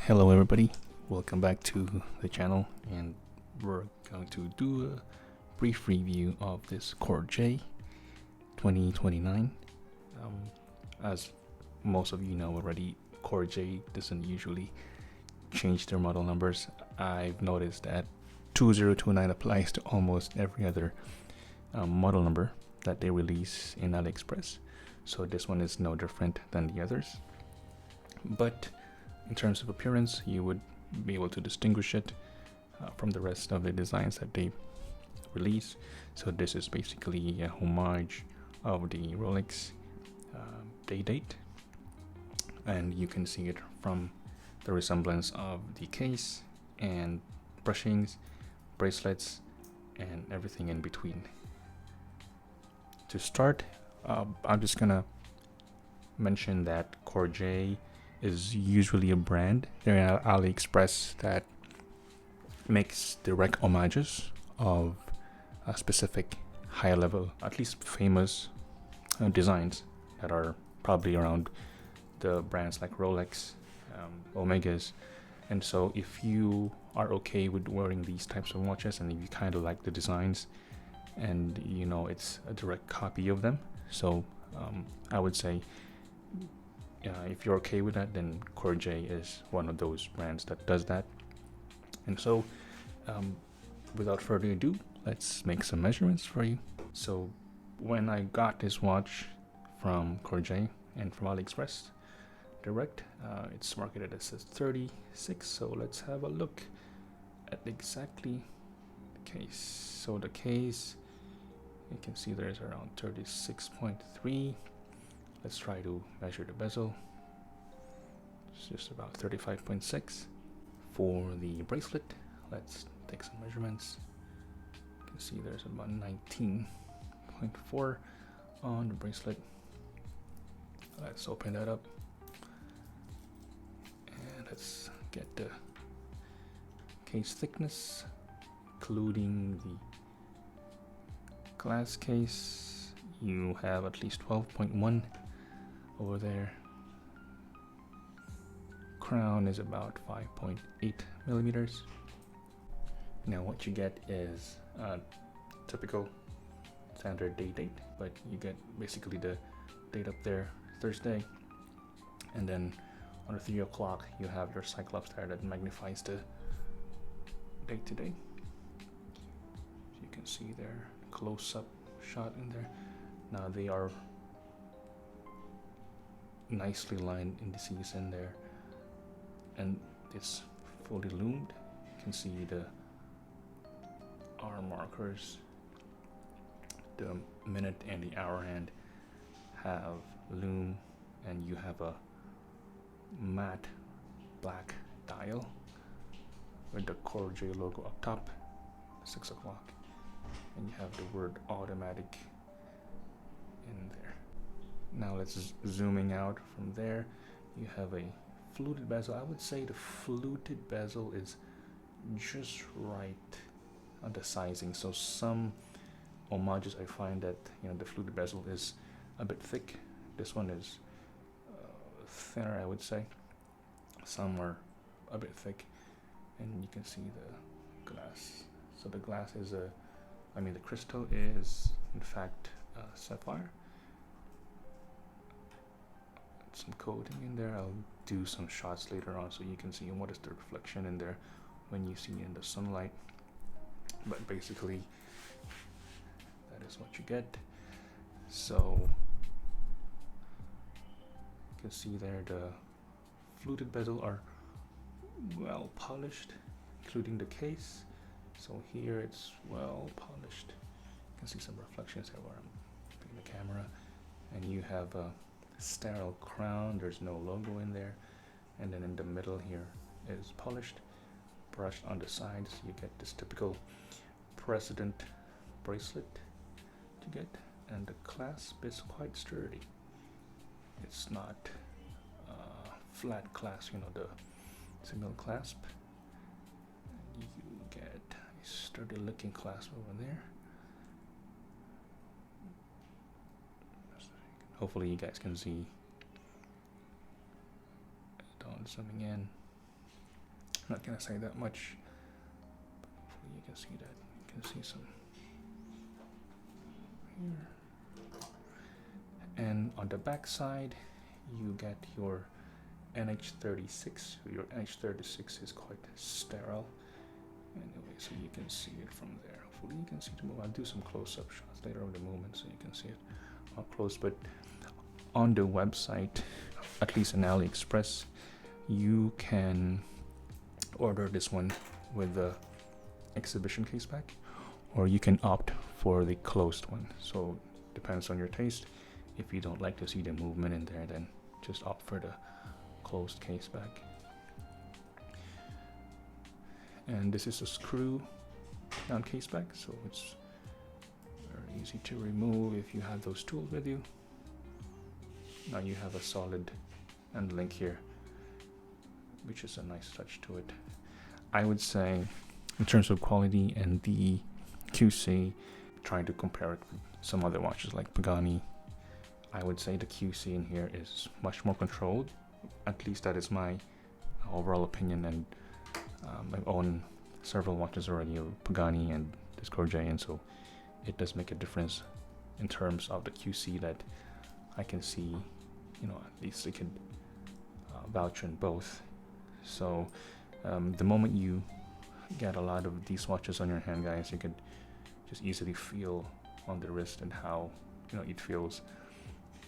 Hello everybody, welcome back to the channel, and we're going to do a brief review of this Corgeut 2029. As most of you know already, Corgeut doesn't usually change their model numbers. I've noticed that 2029 applies to almost every other model number that they release in AliExpress, so this one is no different than the others. But in terms of appearance, you would be able to distinguish it from the rest of the designs that they release. So this is basically a homage of the Rolex Day-Date, and you can see it from the resemblance of the case and brushings, bracelets, and everything in between. To start, I'm just gonna mention that Corgeut is usually a brand there in AliExpress that makes direct homages of a specific high level, at least famous designs that are probably around the brands like Rolex, Omegas. And so if you are okay with wearing these types of watches, and if you kind of like the designs and you know it's a direct copy of them, so I would say if you're okay with that, then Corgeut is one of those brands that does that. And so without further ado, let's make some measurements for you. So when I got this watch from Corgeut and from AliExpress direct, it's marketed as 36, so let's have a look at exactly the case. So the case, you can see there's around 36.3. Let's try to measure the bezel. It's just about 35.6. For the bracelet, let's take some measurements. You can see there's about 19.4 on the bracelet. Let's open that up. And let's get the case thickness, including the glass case. You have at least 12.1 over there. Crown is about 5.8 millimeters. Now what you get is a typical standard date, but you get basically the date up there, Thursday, and then on the 3 o'clock you have your Cyclops there that magnifies the date today. So you can see there, close-up shot in there. Now they are nicely lined indices in there, and it's fully loomed. You can see the hour markers, the minute and the hour hand have loom, and you have a matte black dial with the Corgeut logo up top, 6 o'clock, and you have the word automatic in there. Now let's zooming out from there. You have a fluted bezel. I would say the fluted bezel is just right on the sizing. So some homages, I find that the fluted bezel is a bit thick. This one is thinner, I would say. Some are a bit thick, and you can see the glass. So the glass is the crystal is in fact sapphire. Some coating in there. I'll do some shots later on so you can see what is the reflection in there when you see it in the sunlight. But basically that is what you get. So you can see there the fluted bezel are well polished, including the case. So here it's well polished. You can see some reflections there where I'm putting the camera, and you have sterile crown. There's no logo in there, and then in the middle here is polished, brushed on the sides. You get this typical president bracelet to get, and the clasp is quite sturdy. It's not flat clasp, you know, the single clasp. You get a sturdy looking clasp over there. Hopefully you guys can see. Don't zooming in. I'm not gonna say that much. Hopefully you can see that. You can see some here. And on the back side, you get your NH36. Your NH36 is quite sterile. Anyway, so you can see it from there. Hopefully you can see the movement. I'll do some close-up shots later of the movement so you can see it up close. But on the website, at least in AliExpress, you can order this one with the exhibition case back, or you can opt for the closed one. So depends on your taste. If you don't like to see the movement in there, then just opt for the closed case back. And this is a screw down case back, so it's very easy to remove if you have those tools with you. Now you have a solid end link here, which is a nice touch to it. I would say in terms of quality and the QC, trying to compare it with some other watches like Pagani, I would say the QC in here is much more controlled. At least that is my overall opinion, and I've owned several watches already of Pagani and this Corgeut, and so it does make a difference in terms of the QC that I can see, you know, at least I can vouch on both. So the moment you get a lot of these watches on your hand, guys, you can just easily feel on the wrist and how, you know, it feels,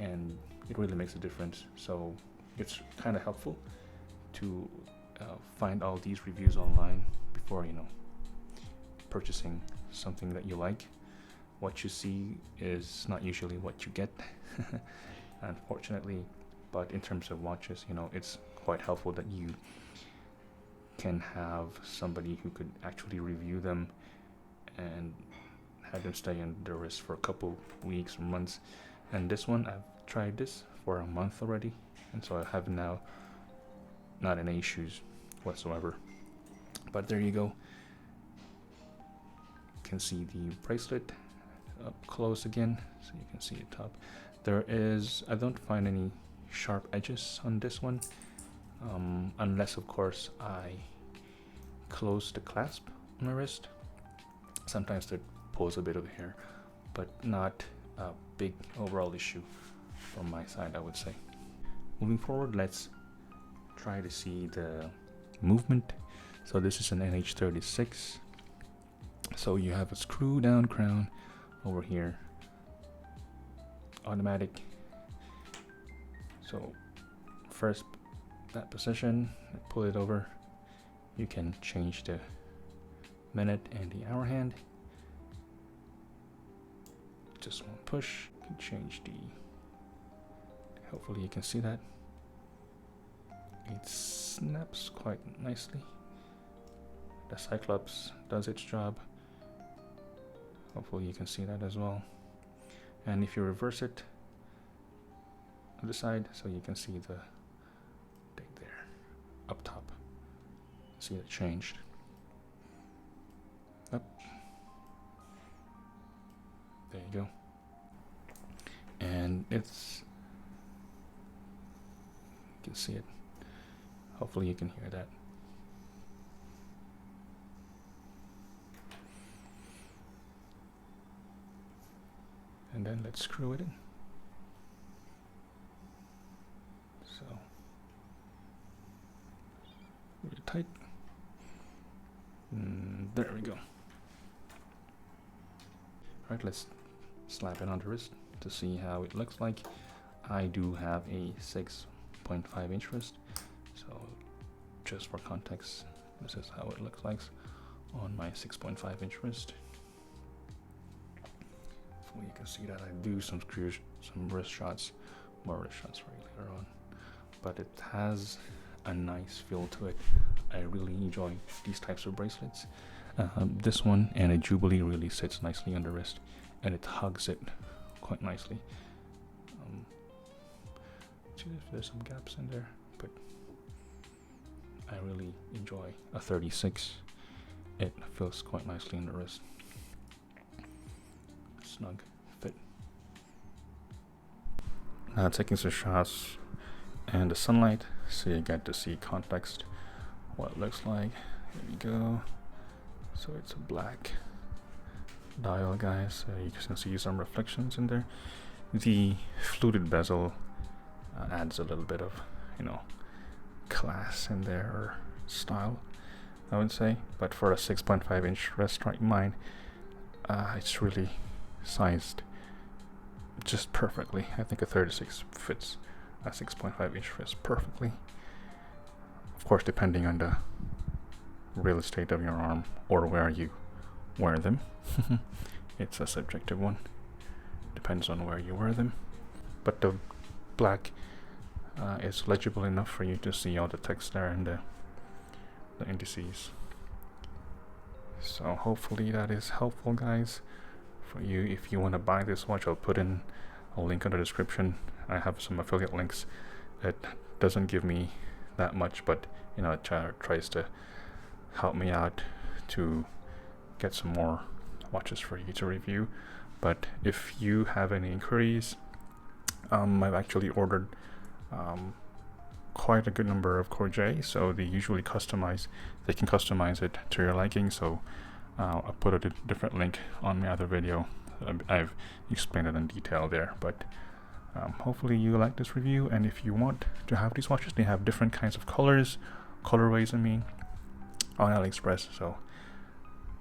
and it really makes a difference. So it's kind of helpful to find all these reviews online before, you know, purchasing something that you like. What you see is not usually what you get, unfortunately. But in terms of watches, you know, it's quite helpful that you can have somebody who could actually review them and have them stay on the wrist for a couple weeks or months. And this one, I've tried this for a month already, and so I have now not any issues whatsoever. But there you go. You can see the bracelet up close again, so you can see the top. There is, I don't find any sharp edges on this one, unless of course I close the clasp on my wrist. Sometimes that pulls a bit of hair, but not a big overall issue from my side, I would say. Moving forward, let's try to see the movement. So this is an NH36. So you have a screw down crown over here, automatic. So first, that position, pull it over. You can change the minute and the hour hand. Just one push. You can change the, hopefully you can see that. It snaps quite nicely. The Cyclops does its job. Hopefully you can see that as well. And if you reverse it on the side, so you can see the date there up top. See it changed. Up. There you go. And it's, you can see it. Hopefully you can hear that. And then let's screw it in. So, really tight. There we go. Alright, let's slap it on the wrist to see how it looks like. I do have a 6.5 inch wrist, so just for context, this is how it looks like on my 6.5 inch wrist. Hopefully you can see that I do some wrist shots more of the shots for you later on. But it has a nice feel to it. I really enjoy these types of bracelets. This one and a Jubilee really sits nicely on the wrist, and it hugs it quite nicely. See if there's some gaps in there, but I really enjoy a 36. It feels quite nicely in the wrist. Snug fit. Now taking some shots in the sunlight so you get to see context, what it looks like. Here we go. So it's a black dial, guys, so you can see some reflections in there. The fluted bezel adds a little bit of, you know, class in there, or style, I would say. But for a 6.5 inch wrist like mine, it's really sized just perfectly. I think a 36 fits a 6.5 inch wrist perfectly. Of course, depending on the real estate of your arm or where you wear them. It's a subjective one. Depends on where you wear them. But the black is legible enough for you to see all the text there and the indices. So hopefully that is helpful, guys, for you. If you want to buy this watch, I'll put in a link in the description. I have some affiliate links. It doesn't give me that much, but you know, it tries to help me out to get some more watches for you to review. But if you have any inquiries, I've actually ordered quite a good number of Corgeut, so they usually can customize it to your liking. So I'll put a different link on my other video. I've explained it in detail there, but hopefully you like this review. And if you want to have these watches, they have different kinds of colorways, on AliExpress. So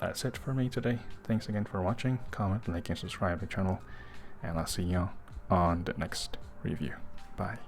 that's it for me today. Thanks again for watching. Comment, like, and subscribe to the channel, and I'll see you on the next review. Bye.